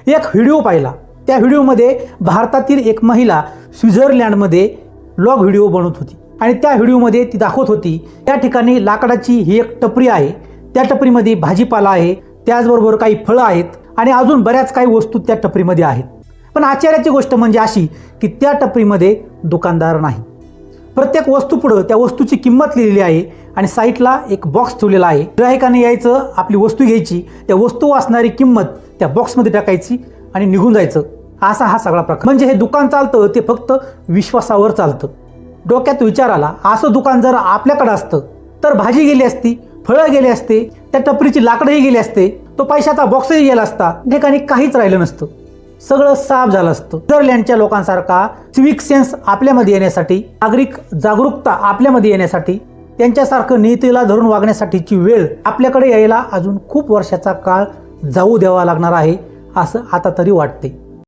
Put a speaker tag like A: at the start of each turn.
A: एक व्हिडिओ पाहिला। त्या व्हिडिओमध्ये भारतातील एक महिला स्वित्झर्लंडमध्ये व्लॉग व्हिडिओ बनवत होती आणि त्या व्हिडिओमध्ये ती दाखवत होती त्या ठिकाणी लाकडाची ही एक टपरी आहे, त्या टपरीमध्ये भाजीपाला आहे, त्याचबरोबर काही फळं आहेत आणि अजून बऱ्याच काही वस्तू त्या टपरीमध्ये आहेत। पण आश्चर्याची गोष्ट म्हणजे अशी की त्या टपरीमध्ये दुकानदार नाही। प्रत्येक वस्तूपुढं त्या वस्तूची किंमत लिहिलेली आहे आणि साईडला एक बॉक्स ठेवलेला आहे। ग्राहकाने यायचं, आपली वस्तू घ्यायची, त्या वस्तू असणारी किंमत त्या बॉक्समध्ये टाकायची आणि निघून जायचं। असा हा सगळा प्रकार। म्हणजे हे दुकान चालतं ते फक्त विश्वासावर चालतं। डोक्यात विचार आला, असं दुकान जर आपल्याकडे असतं तर भाजी गेली असती, फळं गेली असते, त्या टपरीची लाकडंही गेली असते, तो पैशाचा बॉक्सही गेला असता, ठिकाणी काहीच राहिलं नसतं, सगळं साफ झालं असतं। स्वित्झर्लंडच्या लोकांसारखा सिविक सेन्स आपल्यामध्ये येण्यासाठी, नागरिक जागरूकता आपल्यामध्ये येण्यासाठी, त्यांच्यासारखं नीतीला धरून वागण्यासाठीची वेळ आपल्याकडे यायला अजून खूप वर्षाचा काळ जाऊ द्यावा लागणार आहे असं आता तरी वाटते।